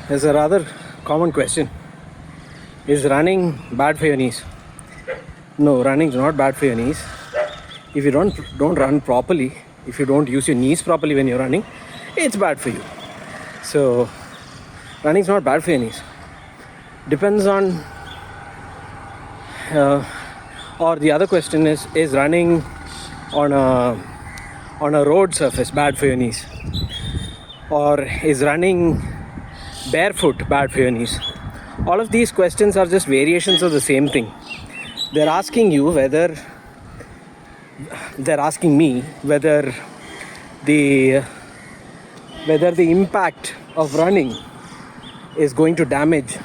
There's a rather common question. Is running bad for your knees? No, running is not bad for your knees. If you don't run properly, if you don't use your knees properly when you're running, it's bad for you. So running is not bad for your knees. Depends on or the other question is running on a road surface bad for your knees? Or is running barefoot bad for your knees? All of these questions are just variations of the same thing. They're asking me whether the impact of running is going to damage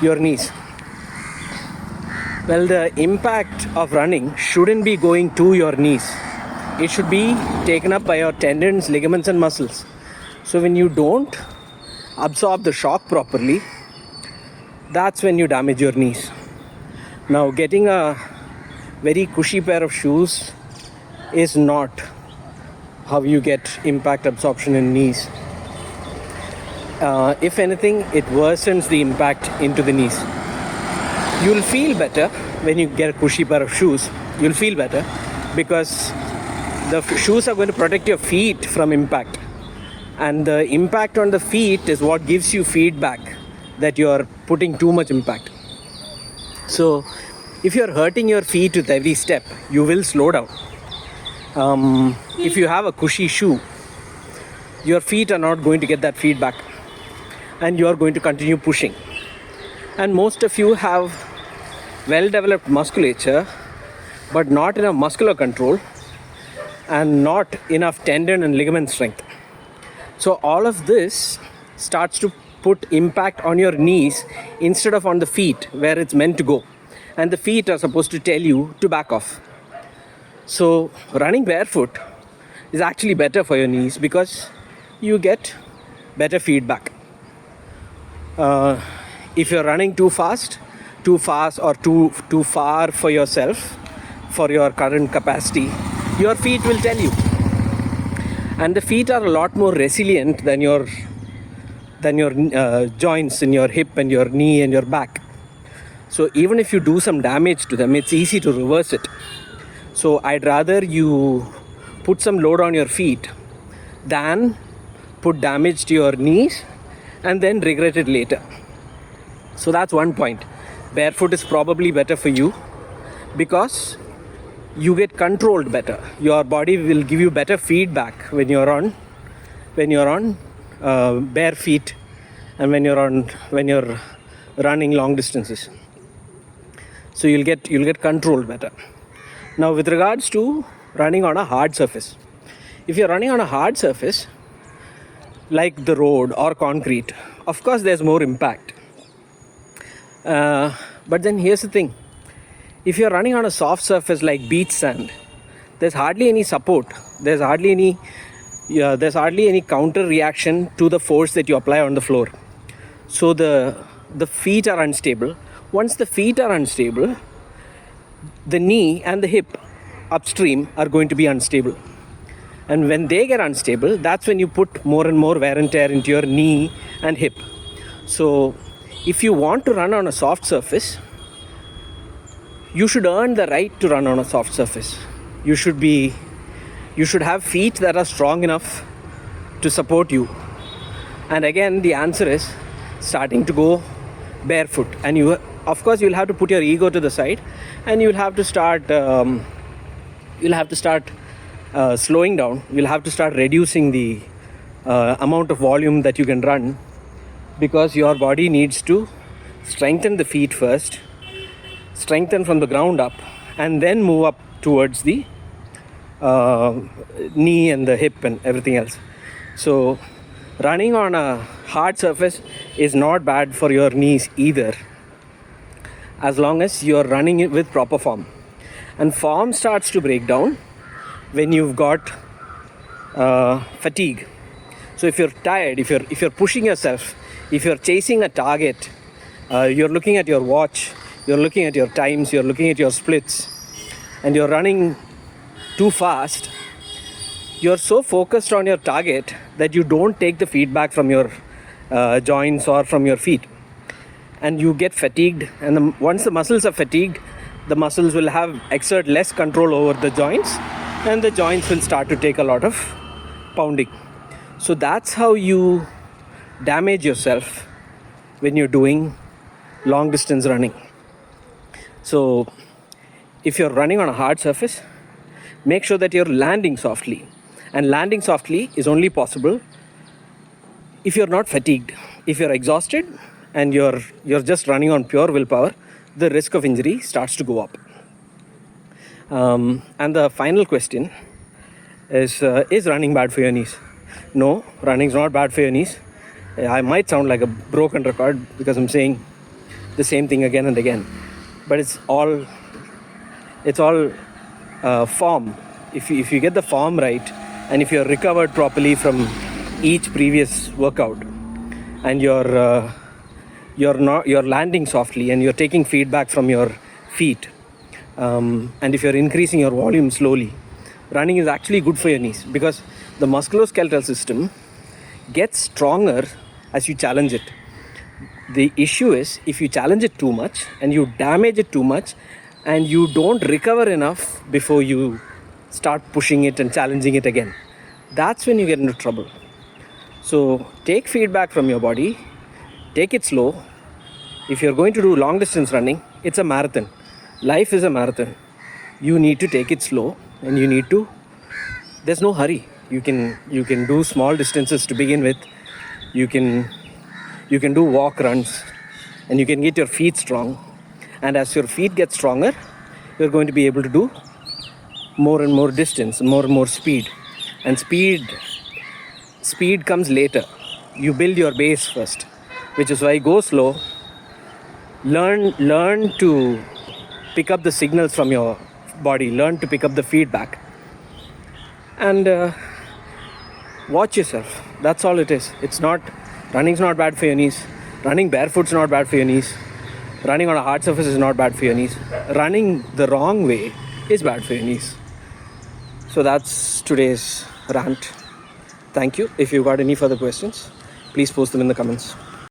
your knees. Well, the impact of running shouldn't be going to your knees. It should be taken up by your tendons, ligaments and muscles. So when you don't absorb the shock properly, that's when you damage your knees. Now, getting a very cushy pair of shoes is not how you get impact absorption in knees. If anything, it worsens the impact into the knees. You'll feel better when you get a cushy pair of shoes. You'll feel better because the shoes are going to protect your feet from impact. And the impact on the feet is what gives you feedback that you're putting too much impact. So if you're hurting your feet with every step, you will slow down. If you have a cushy shoe, your feet are not going to get that feedback and you are going to continue pushing. And most of you have well-developed musculature, but not enough muscular control and not enough tendon and ligament strength. So all of this starts to put impact on your knees instead of on the feet where it's meant to go. And the feet are supposed to tell you to back off. So running barefoot is actually better for your knees because you get better feedback. If you're running too fast or too far for yourself, for your current capacity, your feet will tell you. And the feet are a lot more resilient than your joints in your hip and your knee and your back. So even if you do some damage to them, it's easy to reverse it. So I'd rather you put some load on your feet than put damage to your knees and then regret it later. So that's one point. Barefoot is probably better for you because you get controlled better. Your body will give you better feedback when you're on bare feet and when you're running long distances. So you'll get controlled better. Now, with regards to running on a hard surface, if you're running on a hard surface like the road or concrete, of course there's more impact. But then here's the thing. If you're running on a soft surface like beach sand, there's hardly any support. There's hardly any counter reaction to the force that you apply on the floor. So the feet are unstable. Once the feet are unstable, the knee and the hip upstream are going to be unstable. And when they get unstable, that's when you put more and more wear and tear into your knee and hip. So if you want to run on a soft surface, you should earn the right to run on a soft surface. You should have feet that are strong enough to support you. And again, the answer is starting to go barefoot. And you'll have to put your ego to the side, and you'll have to start slowing down. You'll have to start reducing the amount of volume that you can run, because your body needs to strengthen the feet first, strengthen from the ground up, and then move up towards the knee and the hip and everything else. So running on a hard surface is not bad for your knees either, as long as you're running it with proper form. And form starts to break down when you've got fatigue. So if you're tired, if you're pushing yourself, if you're chasing a target, you're looking at your watch, you're looking at your times, you're looking at your splits, and you're running too fast, you're so focused on your target that you don't take the feedback from your joints or from your feet, and you get fatigued, and once the muscles are fatigued, the muscles will exert less control over the joints, and the joints will start to take a lot of pounding. So that's how you damage yourself when you're doing long distance running. So if you're running on a hard surface, make sure that you're landing softly, and landing softly is only possible if you're not fatigued. If you're exhausted and you're just running on pure willpower, the risk of injury starts to go up. And the final question is running bad for your knees? No, running is not bad for your knees. I might sound like a broken record because I'm saying the same thing again and again, but it's all form. If you get the form right, and if you're recovered properly from each previous workout, and you're landing softly, and you're taking feedback from your feet, and if you're increasing your volume slowly, running is actually good for your knees, because the musculoskeletal system gets stronger as you challenge it. The issue is if you challenge it too much and you damage it too much and you don't recover enough before you start pushing it and challenging it again, that's when you get into trouble. So take feedback from your body, take it slow. If you're going to do long distance running, it's a marathon. Life is a marathon. You need to take it slow, and there's no hurry. You can do small distances to begin with. You can do walk runs, and you can get your feet strong. And as your feet get stronger, you're going to be able to do more and more distance, more and more speed. And speed comes later. You build your base first, which is why go slow. Learn to pick up the signals from your body. Learn to pick up the feedback. And watch yourself. That's all it is. Running's not bad for your knees. Running barefoot's not bad for your knees. Running on a hard surface is not bad for your knees. Running the wrong way is bad for your knees. So that's today's rant. Thank you. If you've got any further questions, please post them in the comments.